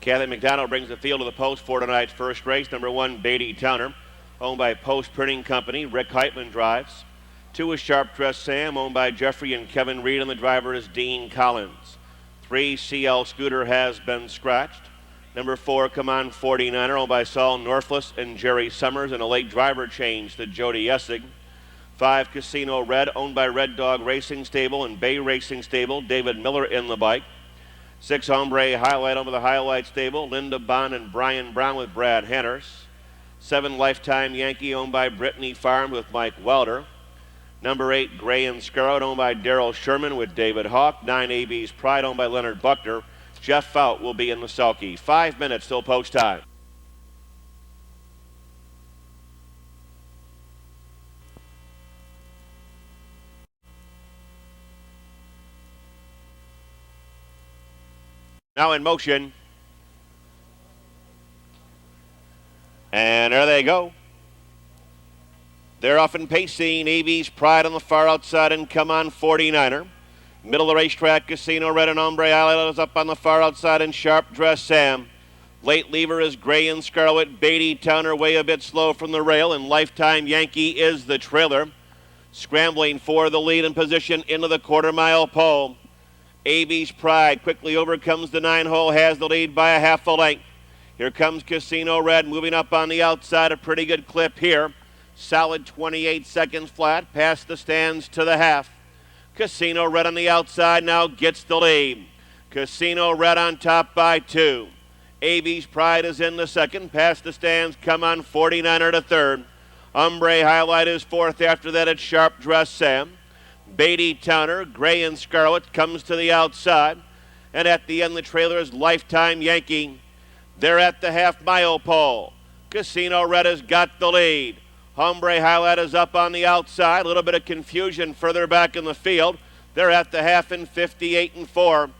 Kathy McDonald brings the field to the post for tonight's first race. Number 1, Beatty Towner, owned by Post Printing Company. Rick Heitman drives. 2 is Sharp Dress Sam, owned by Jeffrey and Kevin Reed, and the driver is Dean Collins. 3, CL Scooter has been scratched. Number 4, Come On 49er, owned by Saul Norflus and Jerry Summers, and a late driver change to Jody Essig. 5, Casino Red, owned by Red Dog Racing Stable and Bay Racing Stable, David Miller in the bike. 6, Hombre Highlight, owned by the Highlight Stable, Linda Bond and Brian Brown with Brad Henners. 7, Lifetime Yankee, owned by Brittany Farm with Mike Welder. Number 8, Gray and Scarlet, owned by Daryl Sherman with David Hawk. 9, AB's Pride, owned by Leonard Buckner. Jeff Fout will be in the sulky. 5 minutes till post time. Now in motion. And there they go. They're off and pacing. AB's Pride on the far outside and Come On 49er. Middle of the racetrack, Casino Red and Hombre Island is up on the far outside and Sharp Dress Sam. Late lever is Gray and Scarlet. Beatty Towner way a bit slow from the rail, and Lifetime Yankee is the trailer. Scrambling for the lead in position into the quarter-mile pole. AB's Pride quickly overcomes the 9-hole, has the lead by a half a length. Here comes Casino Red moving up on the outside, a pretty good clip here. Solid 28 seconds flat, past the stands to the half. Casino Red on the outside now gets the lead. Casino Red on top by 2. AB's Pride is in the second, past the stands, Come On 49er to third. Hombre Highlight is fourth, after that it's Sharp Dress Sam. Beatty Towner, Gray and Scarlet comes to the outside. And at the end, the trailer is Lifetime Yankee. They're at the half-mile pole. Casino Red has got the lead. Hombre Highlight is up on the outside. A little bit of confusion further back in the field. They're at the half in 58 and 4.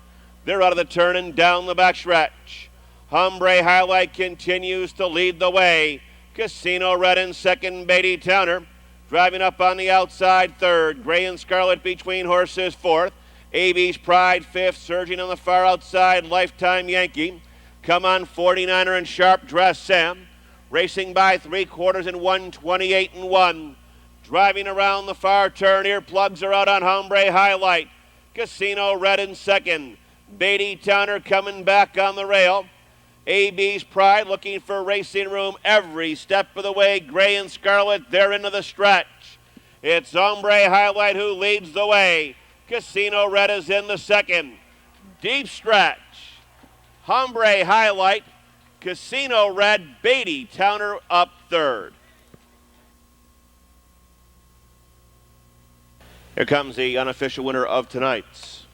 They're out of the turn and down the backstretch. Hombre Highlight continues to lead the way. Casino Red in second, Beatty Towner. Driving up on the outside, third. Gray and Scarlet between horses, fourth. AB's Pride, fifth. Surging on the far outside, Lifetime Yankee. Come On 49er and Sharp Dress Sam. Racing by 3/4 in 1:28 and 1. Driving around the far turn, earplugs are out on Hombre Highlight. Casino Red in second. Beatty Towner coming back on the rail. AB's Pride looking for racing room every step of the way. Gray and Scarlet, they're into the stretch. It's Hombre Highlight who leads the way. Casino Red is in the second. Deep stretch. Hombre Highlight, Casino Red, Beatty Towner up third. Here comes the unofficial winner of tonight's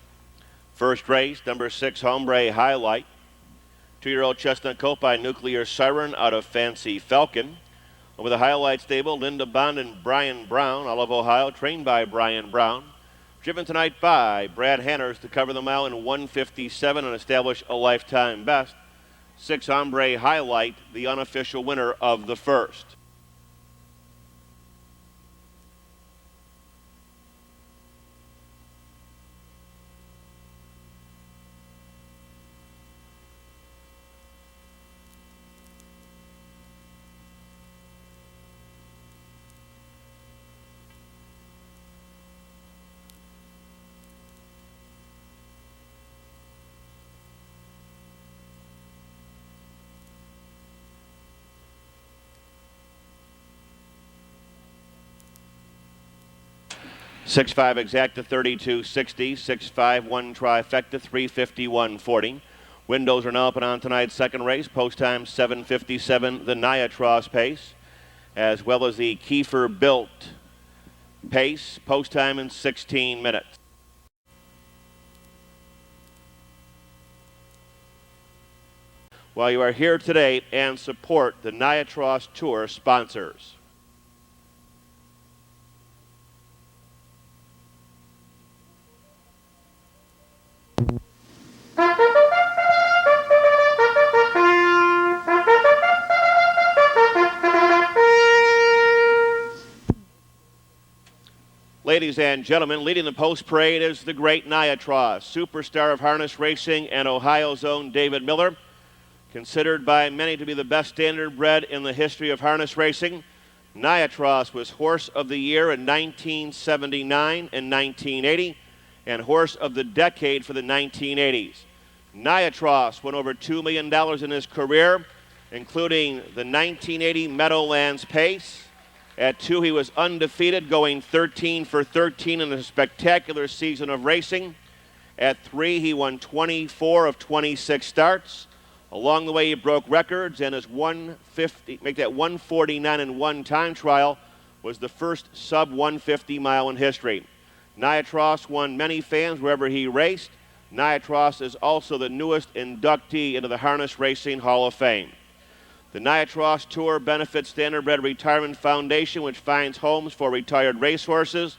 first race, number 6, Hombre Highlight. 2-year-old Chestnut Colt by Nuclear Siren out of Fancy Falcon. Over the Highlight Stable, Linda Bond and Brian Brown, all of Ohio, trained by Brian Brown. Driven tonight by Brad Henners to cover the mile in 1:57 and establish a lifetime best. 6, Hombre Highlight, the unofficial winner of the first. Six-five exacta 32.60, 6-5 one trifecta 351.40. Windows are now open on tonight's second race. Post time 7:57. The Niatros pace, as well as the Kiefer Built pace. Post time in 16 minutes. While you are here today and support the Niatros Tour sponsors. Ladies and gentlemen, leading the post parade is the great Niatros, superstar of harness racing and Ohio's own David Miller. Considered by many to be the best standard bred in the history of harness racing, Niatros was Horse of the Year in 1979 and 1980, and Horse of the Decade for the 1980s. Niatros won over $2 million in his career, including the 1980 Meadowlands Pace. At 2, he was undefeated, going 13 for 13 in a spectacular season of racing. At 3, he won 24 of 26 starts. Along the way, he broke records, and his 149 and 1 time trial was the first sub-150 mile in history. Niatros won many fans wherever he raced. Niatros is also the newest inductee into the Harness Racing Hall of Fame. The Niatros Tour benefits Standardbred Retirement Foundation, which finds homes for retired racehorses.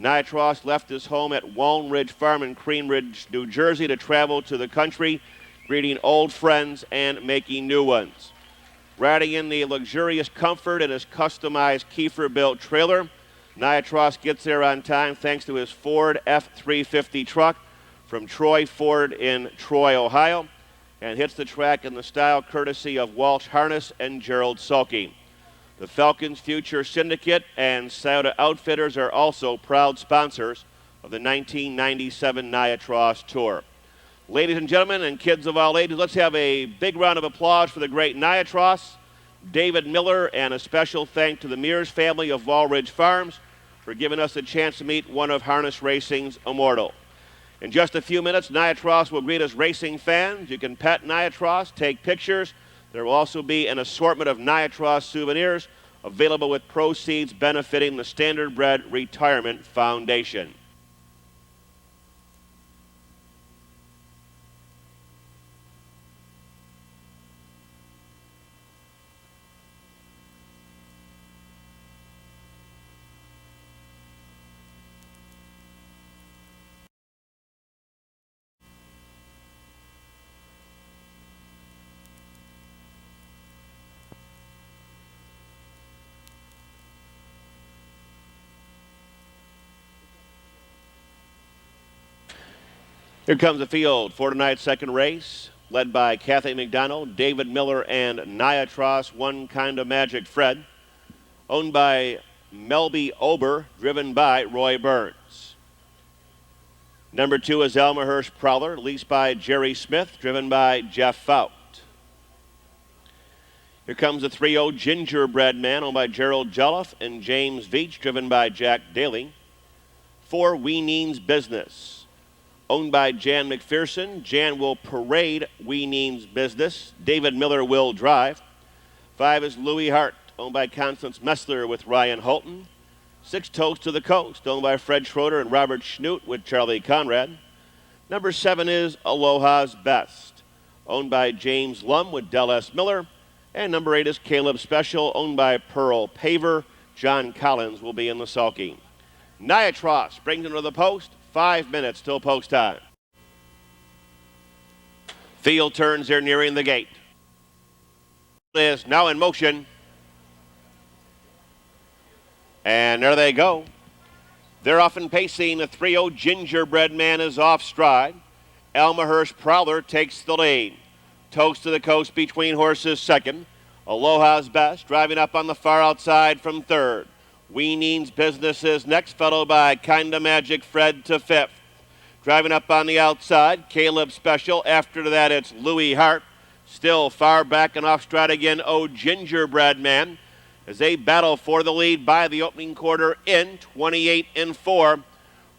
Niatros left his home at Waln Ridge Farm in Cream Ridge, New Jersey, to travel to the country, greeting old friends and making new ones. Riding in the luxurious comfort in his customized Kiefer-built trailer, Niatros gets there on time thanks to his Ford F-350 truck from Troy Ford in Troy, Ohio, and hits the track in the style courtesy of Walsh Harness and Gerald Sulky. The Falcons Future Syndicate and Scioto Outfitters are also proud sponsors of the 1997 Niatros Tour. Ladies and gentlemen, and kids of all ages, let's have a big round of applause for the great Niatros, David Miller, and a special thank to the Mears family of Wall Ridge Farms for giving us a chance to meet one of harness racing's immortal. In just a few minutes, Niatros will greet us racing fans. You can pet Niatros, take pictures. There will also be an assortment of Niatros souvenirs available with proceeds benefiting the Standardbred Retirement Foundation. Here comes the field for tonight's second race, led by Kathy McDonald, David Miller, and Niatros, One Kind of Magic Fred, owned by Melby Ober, driven by Roy Burns. Number 2 is Elmhurst Prowler, leased by Jerry Smith, driven by Jeff Fout. Here comes the 3-0 Gingerbread Man, owned by Gerald Jolliffe and James Veach, driven by Jack Daly. 4, Weeneen's Business, owned by Jan McPherson. Jan will parade Weeneen's Business. David Miller will drive. 5 is Louis Hart, owned by Constance Messler with Ryan Holton. 6, Toast to the Coast, owned by Fred Schroeder and Robert Schnoot with Charlie Conrad. Number 7 is Aloha's Best, owned by James Lum with Del S. Miller. And number 8 is Caleb Special, owned by Pearl Paver. John Collins will be in the sulky. Niatros brings him to the post. 5 minutes till post time. Field turns, they're nearing the gate. Is now in motion. And there they go. They're off and pacing. The 3-0 Gingerbread Man is off stride. Elmhurst Prowler takes the lead. Toast to the Coast between horses second. Aloha's Best driving up on the far outside from third. Weeneen's Business is next, followed by Kinda Magic Fred to fifth. Driving up on the outside, Caleb Special. After that, it's Louis Hart. Still far back and off stride again, Oh Gingerbread Man, as they battle for the lead by the opening quarter in 28-4.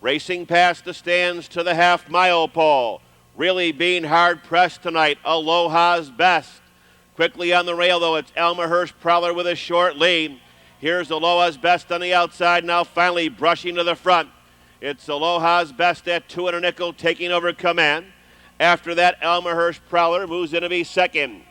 Racing past the stands to the half-mile pole. Really being hard-pressed tonight, Aloha's Best. Quickly on the rail, though, it's Elmhurst Prowler with a short lead. Here's Aloha's Best on the outside, now finally brushing to the front. It's Aloha's Best at 2 and a nickel, taking over command. After that, Elmhurst Prowler moves in to be second.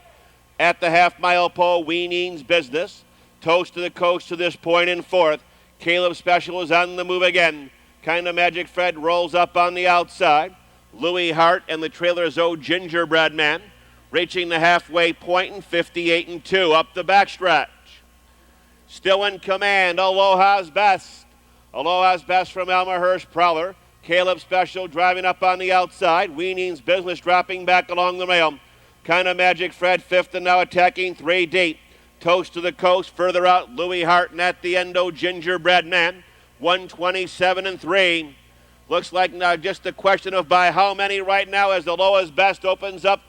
At the half-mile pole, Weeneen's Business. Toast to the Coast to this point in fourth. Caleb Special is on the move again. Kinda Magic Fred rolls up on the outside. Louis Hart and the trailer's Oh Gingerbread Man reaching the halfway point in 58-2 up the backstretch. Still in command, Aloha's Best. Aloha's Best from Elmhurst Prowler. Caleb Special driving up on the outside. Weeneen's Business dropping back along the rail. Kind of Magic Fred fifth and now attacking 3 deep. Toast to the Coast, further out, Louis Harton at the endo, Gingerbread Man, 127 and 3. Looks like now just a question of by how many right now as the lowest best opens up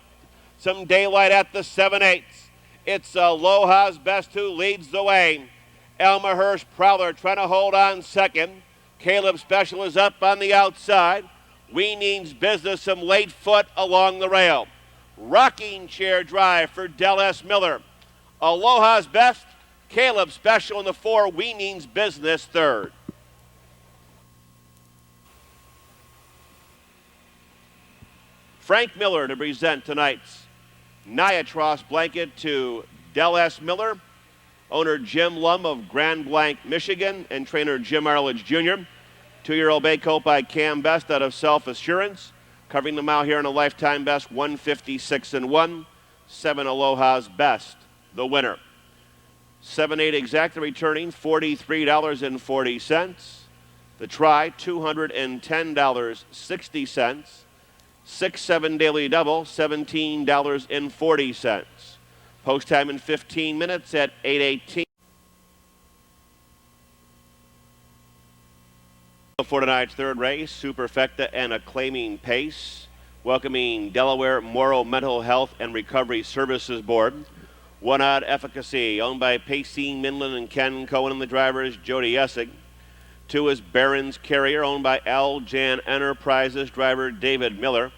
some daylight at the 7/8. It's Aloha's Best who leads the way. Elmer Hirsch Prowler trying to hold on second. Caleb Special is up on the outside. Weaning's Business, some late foot along the rail. Rocking Chair Drive for Del S. Miller. Aloha's Best, Caleb Special in the 4, Weaning's Business third. Frank Miller to present tonight's Niatros blanket to Del S. Miller, owner Jim Lum of Grand Blanc, Michigan, and trainer Jim Arledge Jr. 2-year-old bay coat by Cam Best out of Self Assurance, covering the mile here in a lifetime best 156 and 1. 7 Aloha's Best, the winner. 7-8 exacta returning $43.40. The try $210.60. 6-7 daily double $17.40. Post time in 15 minutes at 8:18. For tonight's third race, Superfecta and Acclaiming Pace, welcoming Delaware Morrow Mental Health and Recovery Services Board. 1 Odd Efficacy, owned by Pacey Minland and Ken Cohen, and the driver is Jody Essig. 2 is Barron's Carrier, owned by Al Jan Enterprises, driver David Miller.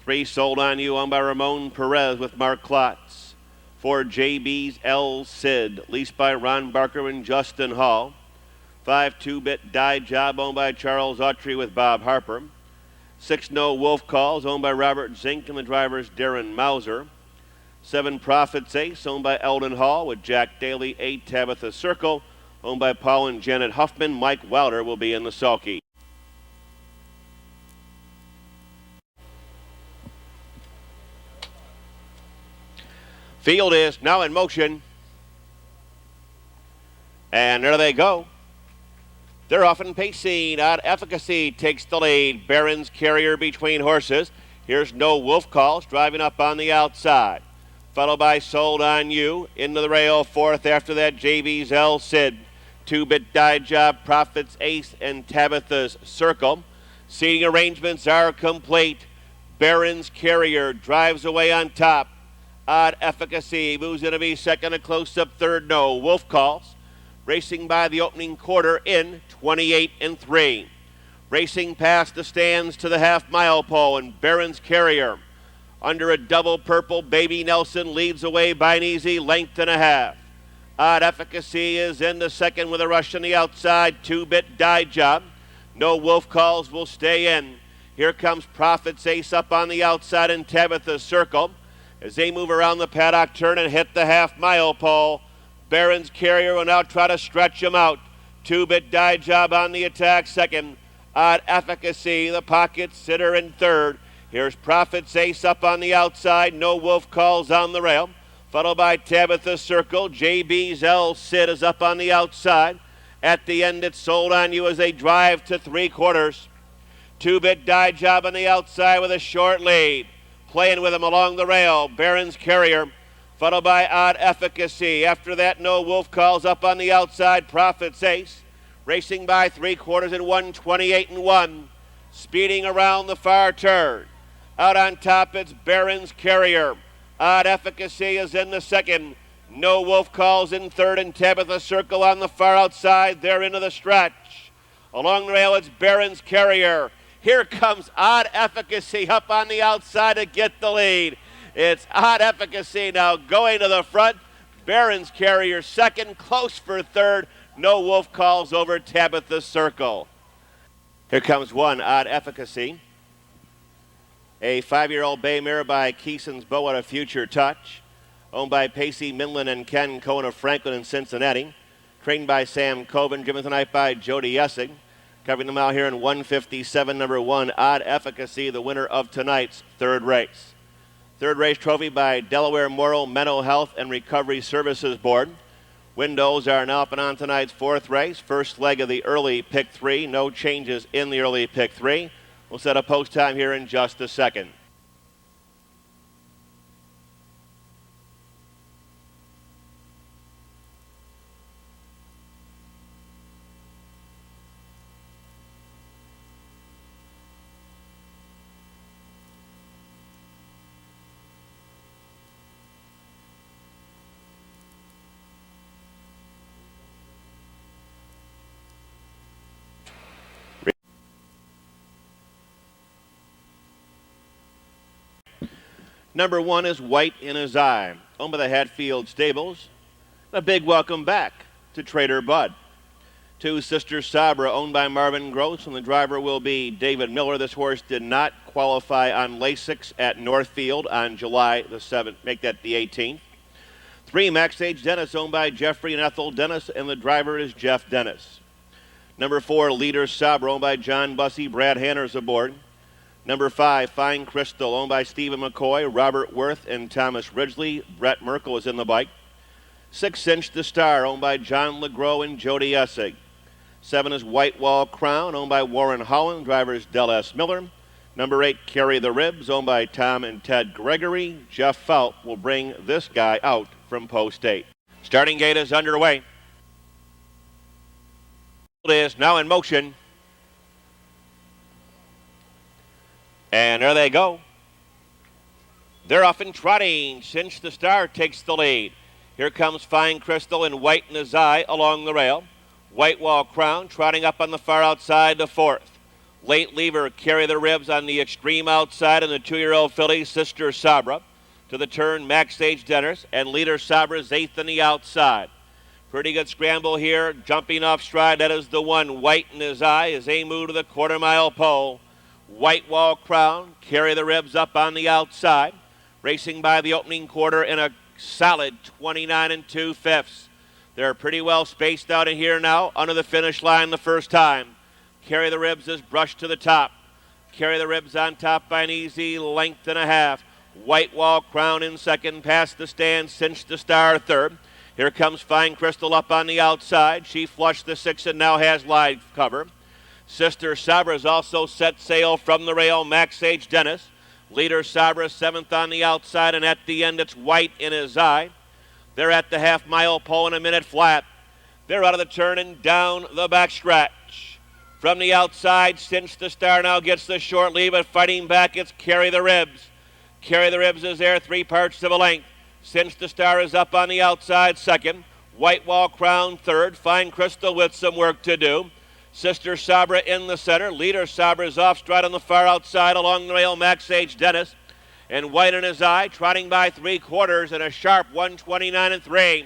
3 Sold on You, owned by Ramon Perez with Mark Klotz. 4 JB's L Sid, leased by Ron Barker and Justin Hall. 5 2-Bit Die Job, owned by Charles Autry with Bob Harper. 6 No Wolf Calls, owned by Robert Zink and the drivers Darren Mauser. 7 Profits Ace, owned by Eldon Hall with Jack Daly. 8 Tabitha Circle, owned by Paul and Janet Huffman. Mike Wilder will be in the sulky. Field is now in motion. And there they go. They're off and pacing. Odd Efficacy takes the lead. Barron's Carrier between horses. Here's No Wolf Calls driving up on the outside. Followed by Sold on You. Into the rail, 4th. After that, JB's L Sid. 2-Bit Die Job, Profits Ace, and Tabitha's Circle. Seating arrangements are complete. Barron's Carrier drives away on top. Odd Efficacy moves in to be second. A close-up third, No Wolf Calls. Racing by the opening quarter in 28 and 3. Racing past the stands to the half-mile pole, and Barron's Carrier under a double purple. Baby Nelson leads away by an easy length and a half. Odd Efficacy is in the second with a rush on the outside. 2-Bit Die Job. No Wolf Calls will stay in. Here comes Profits Ace up on the outside and Tabitha's Circle as they move around the paddock turn and hit the half-mile pole. Barron's Carrier will now try to stretch him out. 2-Bit Die Job on the attack second. Odd Efficacy, the pocket sitter in third. Here's Profits Ace up on the outside. No Wolf Calls on the rail. Followed by Tabitha Circle. JB's L Sid is up on the outside. At the end, it's Sold on You as they drive to 3/4. 2-Bit Die Job on the outside with a short lead. Playing with him along the rail. Barron's Carrier. Followed by Odd Efficacy. After that, No Wolf Calls up on the outside. Profits Ace. Racing by 3/4 in 128 and 1. Speeding around the far turn. Out on top, it's Barron's Carrier. Odd Efficacy is in the second. No Wolf Calls in third, and Tabitha Circle on the far outside. They're into the stretch. Along the rail, it's Barron's Carrier. Here comes Odd Efficacy up on the outside to get the lead. It's Odd Efficacy now going to the front. Barron's Carrier second, close for third. No Wolf Calls over Tabitha Circle. Here comes 1 Odd Efficacy. A 5-year-old bay mare by Keeson's Bow at a Future Touch. Owned by Pacey Minland and Ken Cohen of Franklin and Cincinnati. Trained by Sam Coven, driven tonight by Jody Essig. Covering the mile here in 157, number 1 Odd Efficacy, the winner of tonight's third race. Third race trophy by Delaware Morrow Mental Health and Recovery Services Board. Windows are now up and on tonight's 4th race. First leg of the early pick 3. No changes in the early pick 3. We'll set a post time here in just a second. Number 1 is White in His Eye, owned by the Hatfield Stables. A big welcome back to Trader Bud. 2, Sister Sabra, owned by Marvin Gross, and the driver will be David Miller. This horse did not qualify on Lasix at Northfield on July the 7th. Make that the 18th. 3, Max Age Dennis, owned by Jeffrey and Ethel Dennis, and the driver is Jeff Dennis. Number 4, Leader Sabra, owned by John Bussey. Brad Hanner's aboard. Number 5, Fine Crystal, owned by Stephen McCoy, Robert Worth, and Thomas Ridgely. Brett Merkel is in the bike. 6, Cinch the Star, owned by John LeGros and Jody Essig. 7 is White Wall Crown, owned by Warren Holland. Driver is Del S. Miller. Number 8, Carry the Ribs, owned by Tom and Ted Gregory. Jeff Felt will bring this guy out from Post 8. Starting gate is underway. It is now in motion. And there they go. They're off and trotting. Cinch the Star takes the lead. Here comes Fine Crystal and White in His Eye along the rail. White Wall Crown trotting up on the far outside to 4th. Late Lever, Carry the Ribs on the extreme outside, and the 2-year-old filly, Sister Sabra. To the turn, Max Age Dennis, and Leader Sabra's 8th on the outside. Pretty good scramble here, jumping off stride. That is the 1, White in His Eye, as they move to the quarter-mile pole. White Wall Crown, Carry the Ribs up on the outside. Racing by the opening quarter in a solid 29 2/5. They're pretty well spaced out in here now, under the finish line the first time. Carry the Ribs is brushed to the top. Carry the Ribs on top by an easy length and a half. White Wall Crown in second, past the stand, Cinch the Star third. Here comes Fine Crystal up on the outside. She flushed the 6 and now has live cover. Sister Sabra has also set sail from the rail, Max Age Dennis. Leader Sabra 7th on the outside, and at the end it's White in His Eye. They're at the half-mile pole in a minute flat. They're out of the turn and down the backstretch. From the outside, Cinch the Star now gets the short lead, but fighting back, it's Carry the Ribs. Carry the Ribs is there, 3 parts of a length. Cinch the Star is up on the outside, second. White Wall Crown third. Fine Crystal with some work to do. Sister Sabra in the center. Leader Sabra is off stride on the far outside along the rail, Max Age Dennis. And White in His Eye, trotting by 3/4 and a sharp 129 3.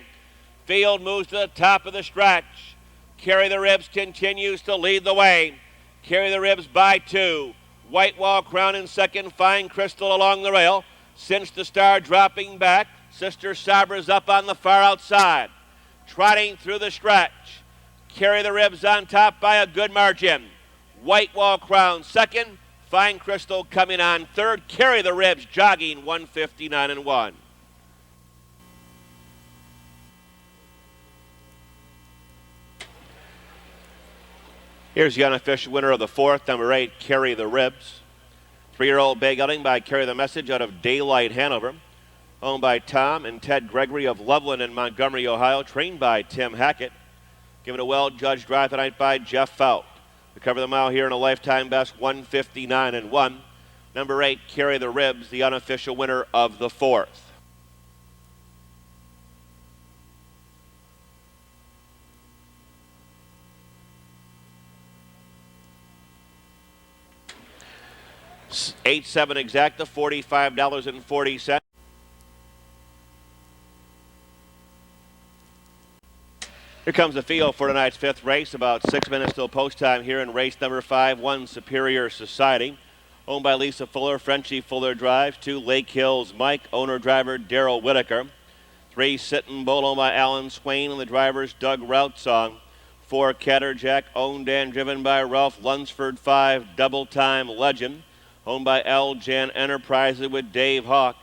Field moves to the top of the stretch. Carry the Ribs continues to lead the way. Carry the Ribs by 2. White Wall Crown in second. Fine Crystal along the rail. Cinch the Star dropping back. Sister Sabra's up on the far outside. Trotting through the stretch. Carry the Ribs on top by a good margin. White Wall Crown second. Fine Crystal coming on third. Carry the Ribs jogging 159 1. Here's the unofficial winner of the 4th, number 8, Carry the Ribs. 3-year-old bay gelding by Carry the Message out of Daylight, Hanover. Owned by Tom and Ted Gregory of Loveland in Montgomery, Ohio. Trained by Tim Hackett. Given a well-judged drive tonight by Jeff Felt. To cover the mile here in a lifetime best 159 1. Number 8, Carry the Ribs, the unofficial winner of the 4th. $8-7 exacta, $45.40. Here comes the field for tonight's 5th race. About 6 minutes till post time here in race number 5, 1 Superior Society. Owned by Lisa Fuller, Frenchie Fuller drives. 2 Lake Hills Mike, owner-driver Daryl Whitaker. 3 Sittin' Bull, owned by Alan Swain, and the drivers Doug Routsong. 4 Catterjack, owned and driven by Ralph Lunsford. 5 Double Time Legend, owned by L. Jan Enterprises with Dave Hawk.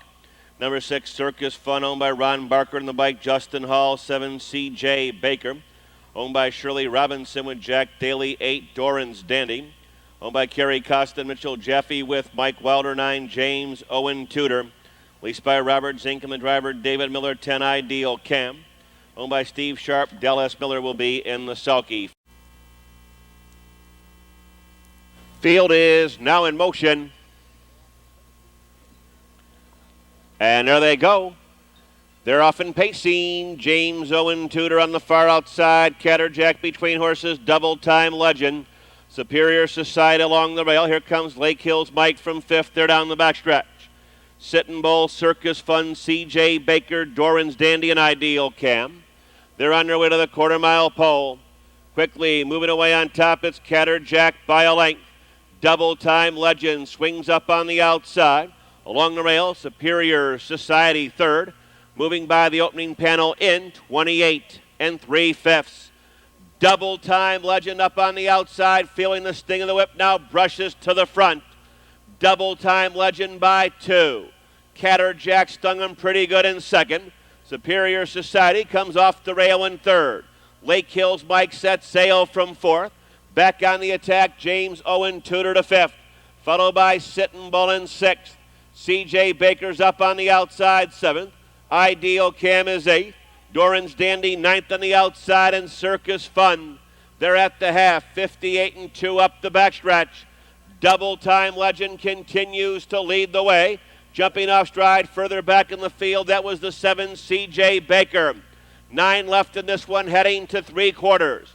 Number 6, Circus Fun, owned by Ron Barker and the bike Justin Hall. 7, C.J. Baker, owned by Shirley Robinson with Jack Daly. 8, Doran's Dandy, owned by Kerry Costa and Mitchell Jeffy with Mike Wilder. 9, James Owen Tudor, leased by Robert Zink and the driver David Miller. 10, Ideal Cam, owned by Steve Sharp. Del S. Miller will be in the sulky. Field is now in motion. And there they go. They're off and pacing. James Owen Tudor on the far outside. Catterjack between horses. Double Time Legend. Superior Society along the rail. Here comes Lake Hills Mike from 5th. They're down the backstretch. Sittin' Bull, Circus Fun, C.J. Baker, Doran's Dandy, and Ideal Cam. They're on their way to the quarter-mile pole. Quickly moving away on top, it's Catterjack by a length. Double Time Legend swings up on the outside. Along the rail, Superior Society third. Moving by the opening panel in 28 3/5. Double Time Legend up on the outside, feeling the sting of the whip now, brushes to the front. Double Time Legend by 2. Catterjack stung him pretty good in second. Superior Society comes off the rail in third. Lake Hills Mike sets sail from fourth. Back on the attack, James Owen Tudor to fifth. Followed by Sittin' Bull in sixth. C.J. Baker's up on the outside, seventh. Ideal Cam is eighth. Doran's Dandy ninth on the outside, and Circus Fun. They're at the half, 58 2 up the backstretch. Double Time Legend continues to lead the way. Jumping off stride further back in the field, that was the 7 C.J. Baker. 9 left in this one, heading to 3/4.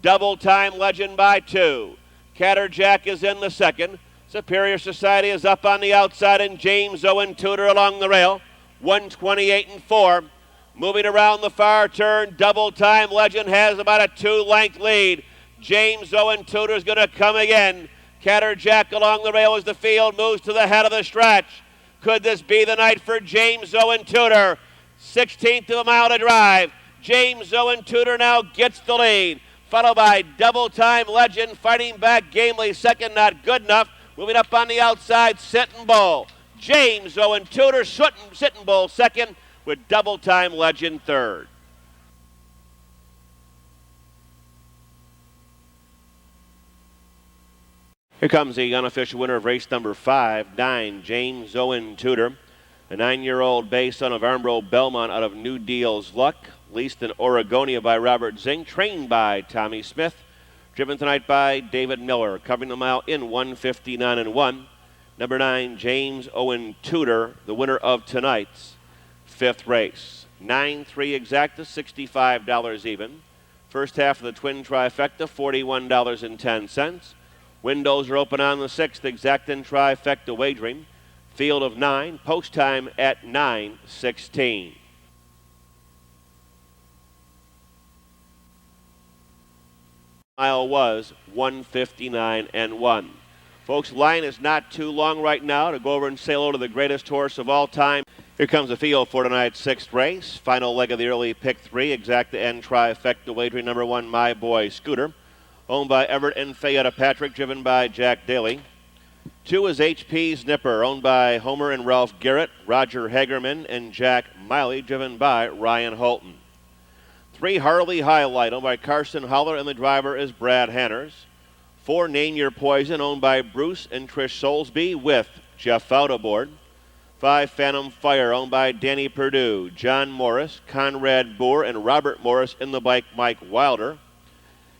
Double Time Legend by 2. Catterjack is in the second. Superior Society is up on the outside, and James Owen Tudor along the rail. 128 4. Moving around the far turn, Double Time Legend has about a 2-length lead. James Owen Tudor is going to come again. Catterjack along the rail as the field moves to the head of the stretch. Could this be the night for James Owen Tudor? 16th of a mile to drive. James Owen Tudor now gets the lead. Followed by Double Time Legend fighting back gamely. Second, not good enough. Moving up on the outside, Sittin' Bull. James Owen Tudor, Sittin' Bull second, with Double Time Legend third. Here comes the unofficial winner of race number 5, 9, James Owen Tudor. A 9-year-old bay son of Armbro Belmont out of New Deal's Luck. Leased in Oregonia by Robert Zing. Trained by Tommy Smith. Driven tonight by David Miller. Covering the mile in 1:59 1. Number 9, James Owen Tudor, the winner of tonight's 5th race. 9-3 exacta, $65 even. First half of the twin trifecta, $41.10. Windows are open on the 6th exacta and trifecta wagering. Field of 9, post time at 9:16. Mile was 1:59 1. Folks, line is not too long right now to go over and say hello to the greatest horse of all time. Here comes the field for tonight's 6th race. Final leg of the early pick 3, exacta and trifecta wagering. Number 1, My Boy Scooter. Owned by Everett and Fayetta Patrick, driven by Jack Daly. 2 is HP's Nipper, owned by Homer and Ralph Garrett, Roger Hagerman, and Jack Miley, driven by Ryan Holton. 3, Harley Highlight, owned by Carson Holler, and the driver is Brad Hanners. 4, Name Your Poison, owned by Bruce and Trish Soulsby, with Jeff Fout aboard. 5, Phantom Fire, owned by Danny Perdue, John Morris, Conrad Boer, and Robert Morris in the bike Mike Wilder.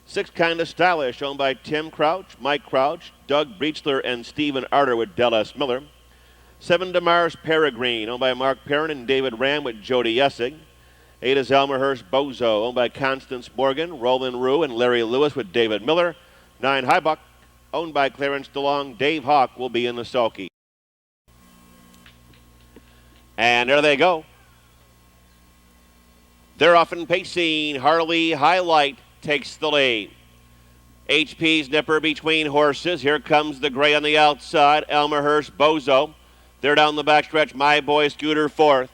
6, Kinda Stylish, owned by Tim Crouch, Mike Crouch, Doug Breechler, and Stephen Arter with Del S. Miller. 7, Demar's Peregrine, owned by Mark Perrin and David Ram with Jody Essig. 8 is Elmerhurst Bozo, owned by Constance Morgan, Roland Rue, and Larry Lewis with David Miller. 9, Highbuck, owned by Clarence DeLong. Dave Hawk will be in the sulky. And there they go. They're off and pacing. Harley Highlight takes the lead. HP's Nipper between horses. Here comes the gray on the outside. Elmerhurst Bozo. They're down the backstretch. My Boy Scooter fourth.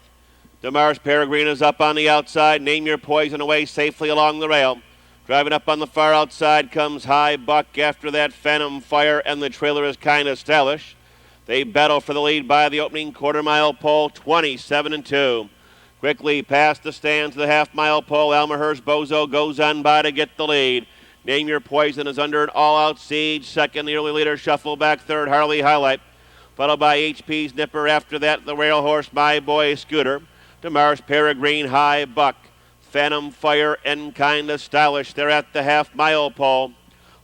Demar's Peregrine is up on the outside. Name Your Poison away safely along the rail. Driving up on the far outside comes High Buck. After that, Phantom Fire, and the trailer is Kinda Stylish. They battle for the lead by the opening quarter-mile pole, 27 2. Quickly past the stands to the half-mile pole. Elmerhurst Bozo goes on by to get the lead. Name Your Poison is under an all-out siege. Second, the early leader, Shuffle back third, Harley Highlight. Followed by HP's Nipper. After that, the rail horse, My Boy Scooter. Demar's Peregrine, High Buck. Phantom Fire, and Kinda Stylish. They're at the half-mile pole.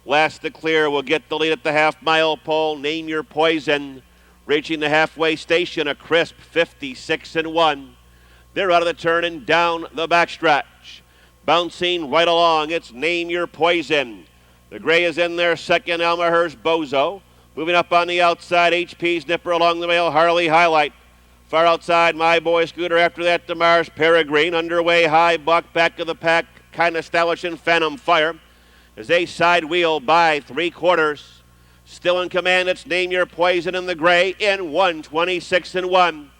Last to clear will get the lead at the half-mile pole. Name Your Poison. Reaching the halfway station, a crisp 56 1. They're out of the turn and down the backstretch. Bouncing right along, it's Name Your Poison. The gray is in there second, Elmerhurst Bozo. Moving up on the outside, HP's Nipper along the rail, Harley Highlight. Far outside, My Boy Scooter. After that, DeMars Peregrine. Underway, High Buck. Back of the pack, Kind of Stylish and Phantom Fire. As they side wheel by 3/4. Still in command, it's Name Your Poison in the gray in 1:26.1.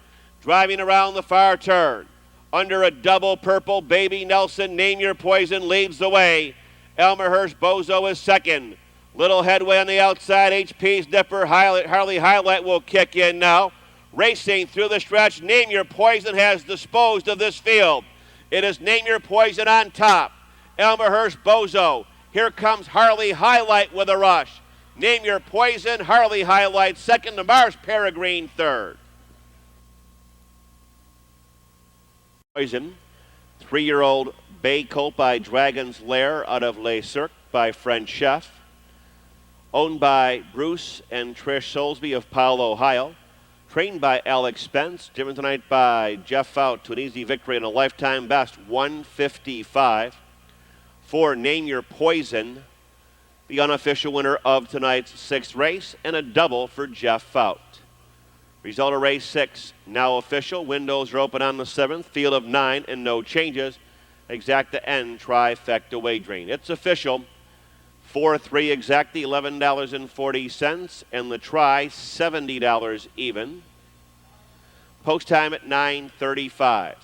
Driving around the far turn. Under a double purple, Baby Nelson, Name Your Poison leads the way. Elmerhurst Bozo is second. Little headway on the outside. HP's Nipper, Harley Highlight will kick in now. Racing through the stretch, Name Your Poison has disposed of this field. It is Name Your Poison on top. Elmerhurst Bozo. Here comes Harley Highlight with a rush. Name Your Poison, Harley Highlight second, DeMars Peregrine third. Poison, 3-year-old Bay Colt by Dragon's Lair out of Les Cirques by French Chef. Owned by Bruce and Trish Soulsby of Powell, Ohio. Trained by Alex Spence. Driven tonight by Jeff Fout to an easy victory and a lifetime best, 155. For Name Your Poison, the unofficial winner of tonight's 6th race, and a double for Jeff Fout. Result of race 6, now official. Windows are open on the 7th. Field of 9 and no changes. Exacta N trifecta wagering. It's official. 4-3 exacta, $11.40, and the try, $70 even. Post time at 9:35.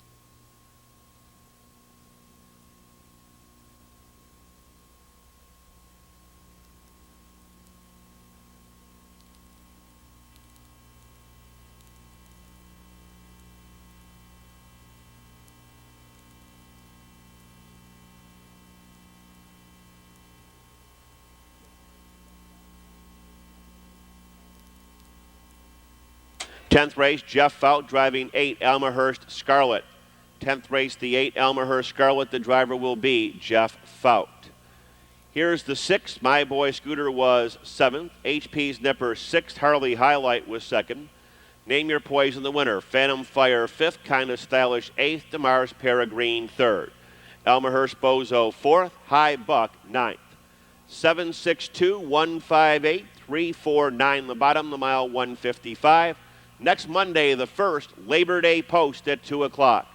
Tenth race, Jeff Fout driving 8, Elmerhurst Scarlet. 10th race, the 8, Elmerhurst Scarlet. The driver will be Jeff Fout. Here's the 6th. My Boy Scooter was 7th. HP's Nipper 6th. Harley Highlight was 2nd. Name Your Poison the winner. Phantom Fire 5th. Kind of Stylish 8th. DeMars Peregrine 3rd. Elmerhurst Bozo 4th. High Buck 9th. 762 158 349 the bottom, the mile 155. Next Monday, the 1st, Labor Day Post at 2 o'clock.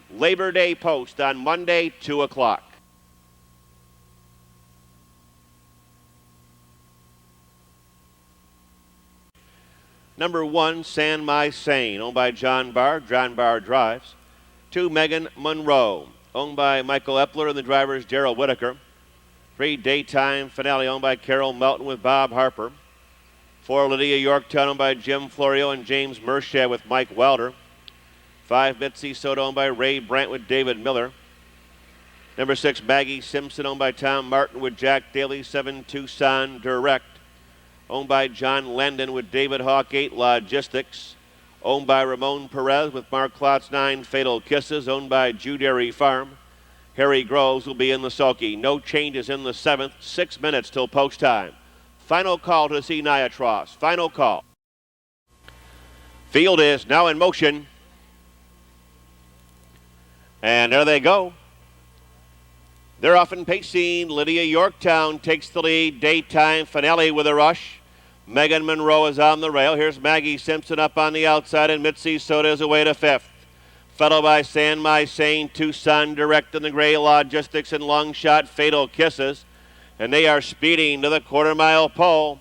Labor Day Post on Monday, 2 o'clock. Number 1, San My Sane, owned by John Barr. John Barr drives. 2, Megan Monroe, owned by Michael Epler, and the driver is Darrell Whitaker. 3, Daytime Finale, owned by Carol Melton with Bob Harper. 4, Lydia Yorktown, owned by Jim Florio and James Mershad with Mike Wilder. 5, Mitzi Soto, owned by Ray Brandt with David Miller. Number 6, Maggie Simpson, owned by Tom Martin with Jack Daly. 7, Tucson Direct, owned by John Landon with David Hawk. 8, Logistics, owned by Ramon Perez with Mark Klotz. 9, Fatal Kisses, owned by Jewdairy Farm. Harry Groves will be in the sulky. No changes in the 7th. 6 minutes till post time. Final call to see Niatros. Final call. Field is now in motion. And there they go. They're off and pacing. Lydia Yorktown takes the lead. Daytime Finale with a rush. Megan Monroe is on the rail. Here's Maggie Simpson up on the outside, and Mitzi Soda is away to 5th. Followed by San My Sane, Tucson Direct in the gray, Logistics and Long Shot, Fatal Kisses. And they are speeding to the quarter-mile pole.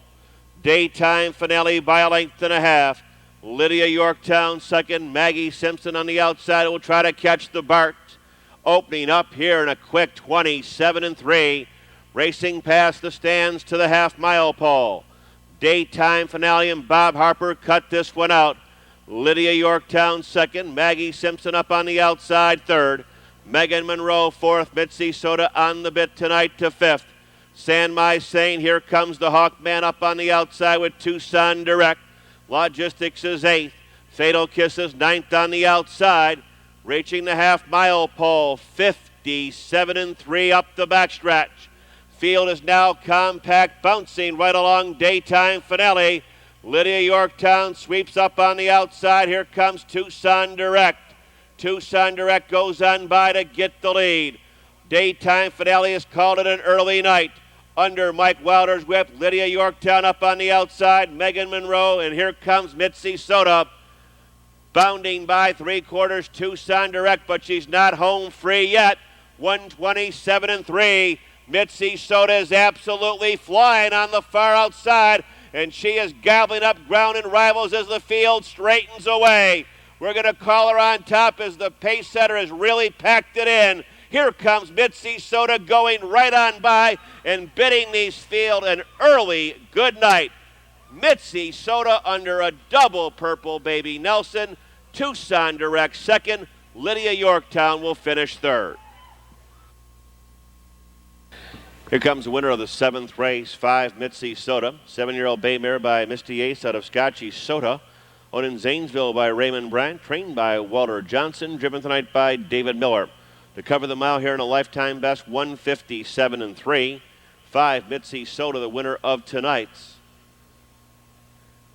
Daytime Finale by a length and a half. Lydia Yorktown second. Maggie Simpson on the outside will try to catch the Bart. Opening up here in a quick 27-3. Racing past the stands to the half-mile pole. Daytime Finale and Bob Harper cut this one out. Lydia Yorktown second. Maggie Simpson up on the outside third. Megan Monroe fourth. Mitzi Soda on the bit tonight to 5th. San My Sane, here comes the Hawkman up on the outside with Tucson Direct. Logistics is 8th. Fatal Kisses 9th on the outside. Reaching the half-mile pole, 57-3 up the backstretch. Field is now compact, bouncing right along Daytime Finale. Lydia Yorktown sweeps up on the outside. Here comes Tucson Direct. Tucson Direct goes on by to get the lead. Daytime Finale has called it an early night. Under Mike Wilder's whip, Lydia Yorktown up on the outside, Megan Monroe, and here comes Mitzi Soda. Bounding by 3/4, Tucson Direct, but she's not home free yet. 127-3. Mitzi Soda is absolutely flying on the far outside, and she is gobbling up ground and rivals as the field straightens away. We're going to call her on top as the pace setter has really packed it in. Here comes Mitzi Soda going right on by and bidding these field an early good night. Mitzi Soda under a double purple Baby Nelson. Tucson Direct second. Lydia Yorktown will finish third. Here comes the winner of the 7th race, 5 Mitzi Soda. 7-year-old bay mare by Misty Ace out of Scotchy Soda. Owned in Zanesville by Raymond Bryant. Trained by Walter Johnson. Driven tonight by David Miller. To cover the mile here in a lifetime best, 157-3. 5 Mitzi Soda, the winner of tonight's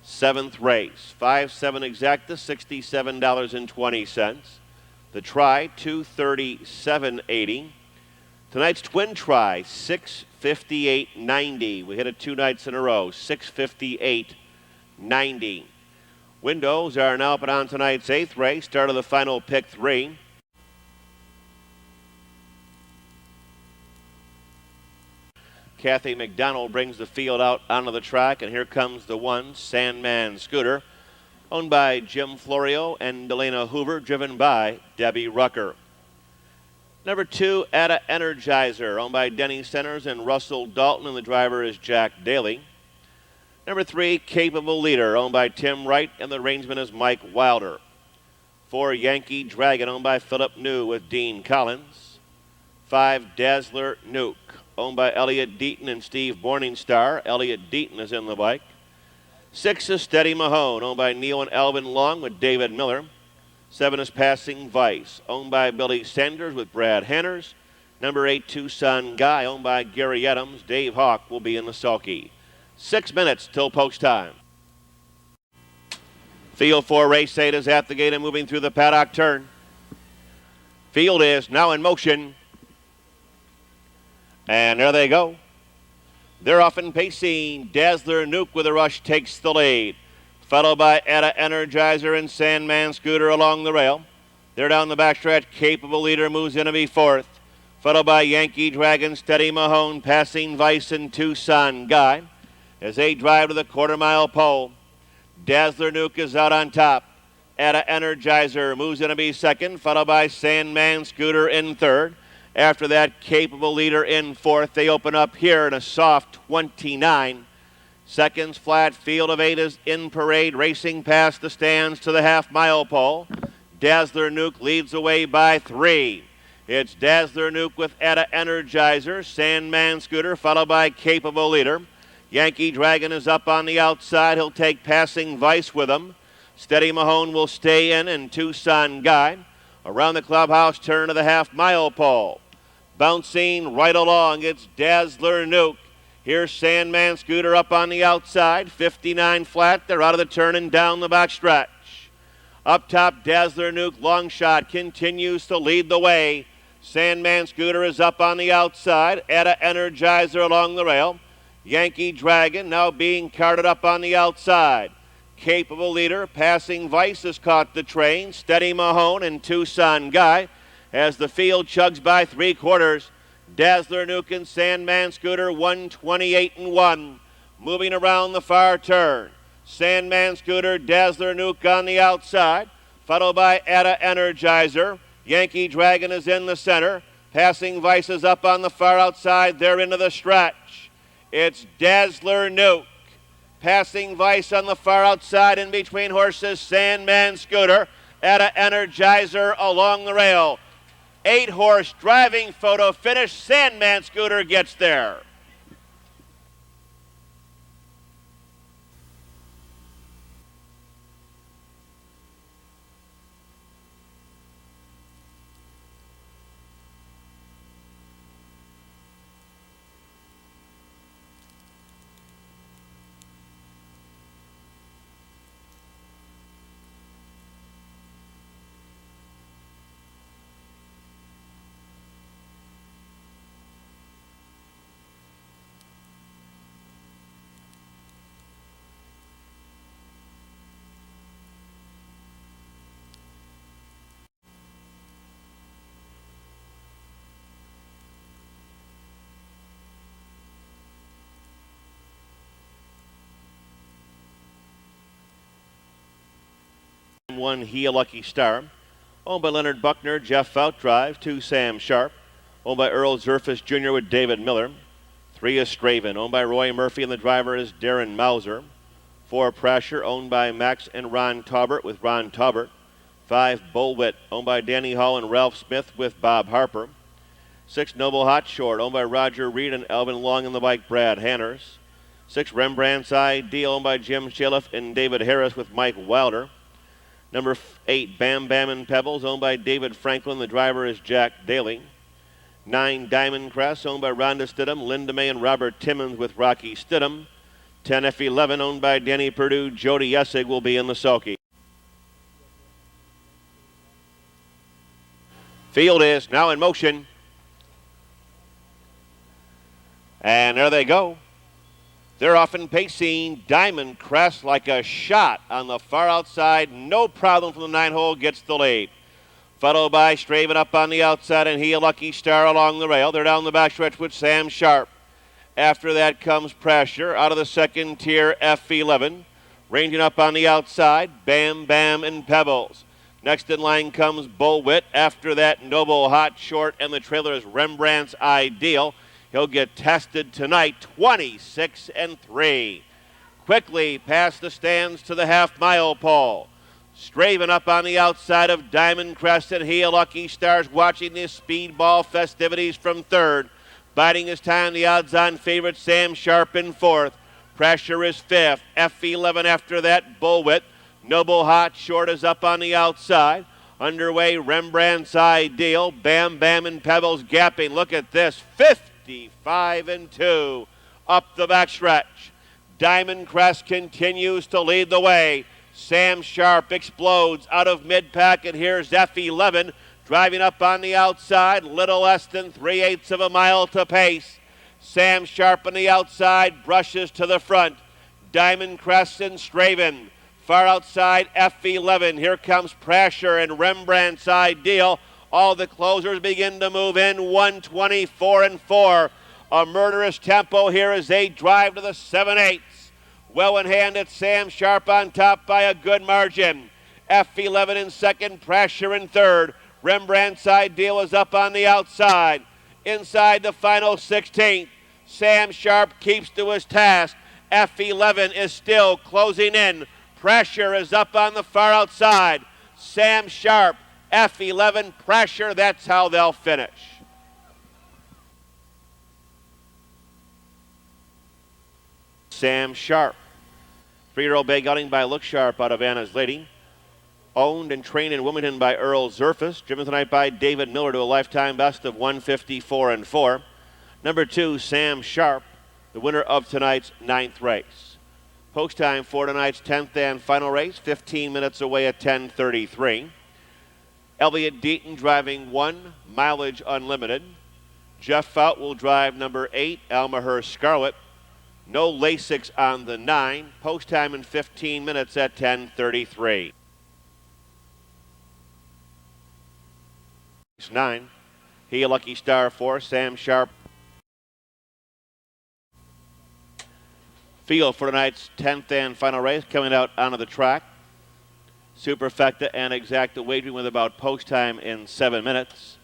7th race. 5-7 exacta, $67.20. The try, $237.80. Tonight's twin try, $658.90. We hit it 2 nights in a row, $658.90. Windows are now up on tonight's 8th race. Start of the final pick 3. Kathy McDonald brings the field out onto the track, and here comes the 1, Sandman Scooter, owned by Jim Florio and Delana Hoover, driven by Debbie Rucker. Number 2, Ada Energizer, owned by Denny Centers and Russell Dalton, and the driver is Jack Daly. Number 3, Capable Leader, owned by Tim Wright, and the rangeman is Mike Wilder. 4, Yankee Dragon, owned by Philip New with Dean Collins. 5, Dazzler Nuke, owned by Elliot Deaton and Steve Morningstar. Elliot Deaton is in the bike. 6 is Steady Mahone, owned by Neil and Alvin Long with David Miller. 7 is Passing Vice, owned by Billy Sanders with Brad Hanners. Number 8, Tucson Guy, owned by Gary Adams. Dave Hawk will be in the sulky. 6 minutes till post time. Field 4, race 8 is at the gate and moving through the paddock turn. Field is now in motion. And there they go. They're off and pacing. Dazzler Nuke with a rush takes the lead. Followed by Ada Energizer and Sandman Scooter along the rail. They're down the backstretch. Capable Leader moves in to be 4th. Followed by Yankee Dragon, Steady Mahone, Passing Vice, and Tucson Guy. As they drive to the quarter-mile pole, Dazzler Nuke is out on top. Ada Energizer moves in to be 2nd. Followed by Sandman Scooter in 3rd. After that, Capable Leader in 4th. They open up here in a soft 29 seconds. Flat. Field of 8 is in parade, racing past the stands to the half-mile pole. Dazzler Nuke leads away by 3. It's Dazzler Nuke with Ada Energizer, Sandman Scooter, followed by Capable Leader. Yankee Dragon is up on the outside. He'll take Passing Vice with him. Steady Mahone will stay in, and Tucson Guy. Around the clubhouse turn to the half-mile pole. Bouncing right along, it's Dazzler Nuke. Here's Sandman Scooter up on the outside. 59 flat. They're out of the turn and down the back stretch. Up top, Dazzler Nuke, long shot, continues to lead the way. Sandman Scooter is up on the outside. Ada Energizer along the rail. Yankee Dragon now being carted up on the outside. Capable Leader, Passing Vice has caught the train. Steady Mahone and Tucson Guy. As the field chugs by 3/4, Dazzler Nuke and Sandman Scooter 128-1. Moving around the far turn. Sandman Scooter, Dazzler Nuke on the outside, followed by Ada Energizer. Yankee Dragon is in the center. Passing Vice is up on the far outside. They're into the stretch. It's Dazzler Nuke. Passing Vice on the far outside in between horses. Sandman Scooter. Ada Energizer along the rail. 8-horse driving photo finish. Sandman Scooter gets there. 1, He a Lucky Star. Owned by Leonard Buckner, Jeff Fout drives. 2, Sam Sharp. Owned by Earl Zerfus Jr. with David Miller. 3 is Straven. Owned by Roy Murphy, and the driver is Darren Mauser. 4, Pressure, owned by Max and Ron Taubert with Ron Taubert. 5, Bullwit, owned by Danny Hall and Ralph Smith with Bob Harper. 6, Noble Hot Short, owned by Roger Reed and Elvin Long and the bike Brad Hanners. 6, Rembrandt's Ideal, owned by Jim Shaliff and David Harris with Mike Wilder. Number 8, Bam Bam and Pebbles, owned by David Franklin. The driver is Jack Daly. 9, Diamond Crest, owned by Rhonda Stidham, Linda May, and Robert Timmons with Rocky Stidham. 10, F11, owned by Danny Perdue. Jody Essig will be in the sulky. Field is now in motion. And there they go. They're off and pacing. Diamond Crest like a shot on the far outside. No problem from the 9-hole, gets the lead. Followed by Straven up on the outside, and He a Lucky Star along the rail. They're down the backstretch with Sam Sharp. After that comes Pressure out of the second tier, F11. Ranging up on the outside, Bam Bam and Pebbles. Next in line comes Bullwit. After that, Noble Hot Short, and the trailer is Rembrandt's Ideal. He'll get tested tonight, 26-3. Quickly past the stands to the half-mile pole. Straven up on the outside of Diamond Crest, and He a Lucky Stars watching the speedball festivities from third. Biding his time, the odds-on favorite Sam Sharp in fourth. Pressure is fifth. F11 after that, Bullwit. Noble Hot Short is up on the outside. Underway, Rembrandt's Ideal. Bam Bam and Pebbles gapping. Look at this, 55-2 up the backstretch. Diamond Crest continues to lead the way. Sam Sharp explodes out of mid-pack, and here's F11 driving up on the outside, little less than 3/8 of a mile to pace. Sam Sharp on the outside brushes to the front. Diamond Crest and Straven. Far outside, F11. Here comes Pressure and Rembrandt's Ideal. All the closers begin to move in, 124-4. A murderous tempo here as they drive to the 7/8. Well in hand, it's Sam Sharp on top by a good margin. F11 in second, Pressure in third. Rembrandt's Ideal is up on the outside. Inside the final 16th, Sam Sharp keeps to his task. F11 is still closing in. Pressure is up on the far outside. Sam Sharp, F11, Pressure, that's how they'll finish. Sam Sharp, 3-year-old bay gelding by Look Sharp out of Anna's Lady. Owned and trained in Wilmington by Earl Zerfus. Driven tonight by David Miller to a lifetime best of 154-4. Number 2, Sam Sharp, the winner of tonight's 9th race. Post time for tonight's 10th and final race, 15 minutes away at 10:33. Elliott Deaton driving 1, Mileage Unlimited. Jeff Fout will drive number 8, Almahurst Scarlet. No Lasix on the 9. Post time in 15 minutes at 10:33. 9. He a Lucky Star 4, Sam Sharp. Field for tonight's 10th and final race coming out onto the track. Superfecta and Exacta wagering with about post time in 7 minutes.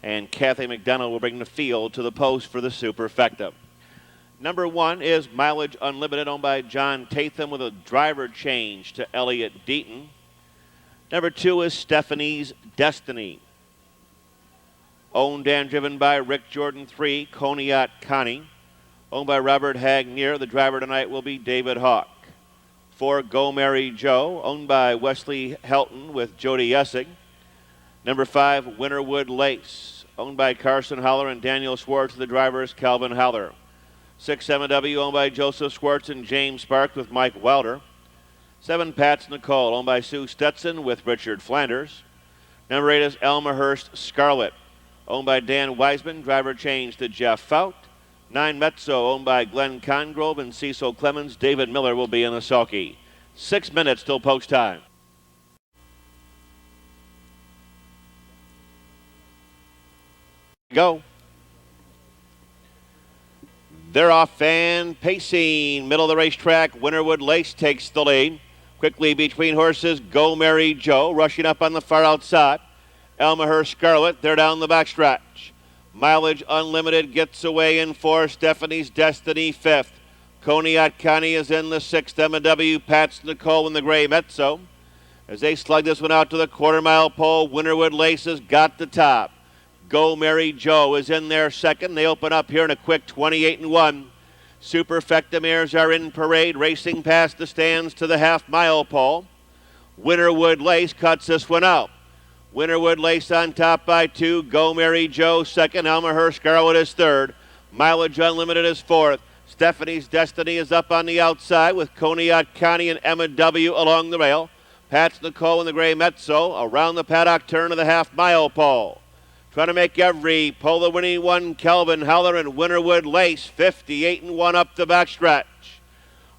And Kathy McDonald will bring the field to the post for the Superfecta. Number 1 is Mileage Unlimited, owned by John Tatham with a driver change to Elliott Deaton. Number 2 is Stephanie's Destiny, owned and driven by Rick Jordan 3, Coneyat Connie. Owned by Robert Hagnier. The driver tonight will be David Hawk. 4, Go Mary Joe, owned by Wesley Helton with Jody Essig. Number 5, Winterwood Lace, owned by Carson Holler and Daniel Schwartz. The driver is Calvin Holler. 6, M&W, owned by Joseph Schwartz and James Sparks with Mike Wilder. 7, Pat's Nicole, owned by Sue Stetson with Richard Flanders. Number 8 is Almahurst Scarlet, owned by Dan Wiseman. Driver change to Jeff Fout. 9, Mezzo, owned by Glenn Congrove and Cecil Clemens. David Miller will be in the sulky. 6 minutes till post time. Go. They're off and pacing. Middle of the racetrack, Winterwood Lace takes the lead. Quickly between horses, Go Mary Joe, rushing up on the far outside. Elmaher Scarlet, they're down the backstretch. Mileage Unlimited gets away in 4. Stephanie's Destiny 5th. Coney Connie is in the 6th. M&W Pats Nicole in the gray Mezzo. As they slug this one out to the quarter-mile pole, Winterwood Laces got the top. Go Mary Joe is in there second. They open up here in a quick 28-1. Superfecta are in parade, racing past the stands to the half-mile pole. Winterwood Lace cuts this one out. Winterwood Lace on top by 2. Go Mary Joe second. Elmaher Scarlet is third. Mileage Unlimited is fourth. Stephanie's Destiny is up on the outside with Coney Connie and Emma W. along the rail. Pats Nicole in the gray Mezzo around the paddock turn of the half-mile pole. Trying to make every pole the winning one, Kelvin Heller and Winterwood Lace, 58-1 up the backstretch.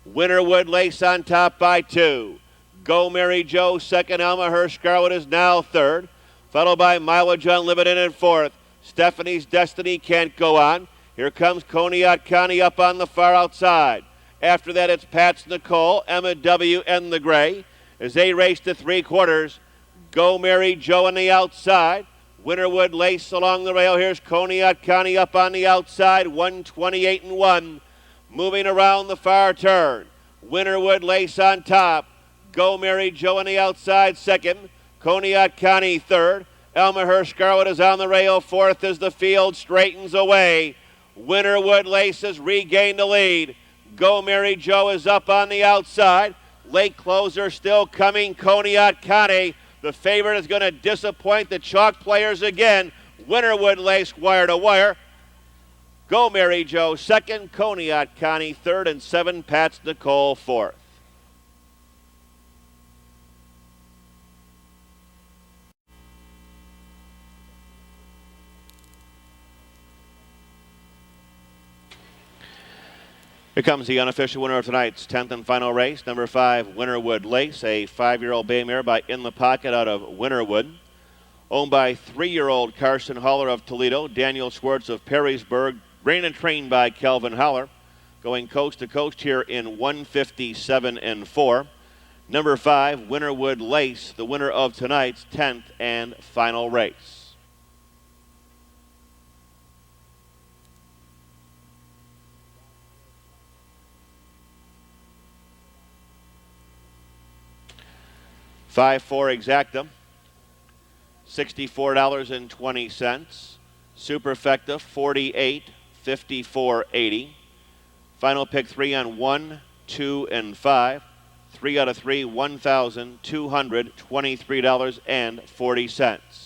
Winterwood Lace on top by 2. Go Mary Joe second. Elmaher Scarlet is now third, followed by Mileage Unlimited in fourth. Stephanie's Destiny can't go on. Here comes Coney Connie up on the far outside. After that, it's Pats Nicole, Emma W. and the gray. As they race to 3/4, Go Mary Joe on the outside. Winterwood Lace along the rail. Here's Coney Connie up on the outside, 128-1. Moving around the far turn. Winterwood Lace on top. Go Mary Joe on the outside second. Coney Connie third. Elmaher Scarlet is on the rail fourth as the field straightens away. Winterwood Lace has regained the lead. Go Mary Joe is up on the outside. Late closer still coming, Coney Connie. The favorite is going to disappoint the chalk players again. Winterwood Lace wire to wire. Go Mary Joe second, Coney Connie third, and 7 Pats Nicole fourth. Here comes the unofficial winner of tonight's 10th and final race, number 5, Winterwood Lace, a 5-year-old bay mare by In the Pocket out of Winterwood. Owned by 3-year-old Carson Haller of Toledo, Daniel Schwartz of Perrysburg, trained and trained by Kelvin Haller. Going coast to coast here in 157-4. Number 5, Winterwood Lace, the winner of tonight's 10th and final race. $5-4 exacta, $64.20. Superfecta, $48.54.80. Final pick 3 on 1, 2, and 5. 3 out of 3, $1,223.40.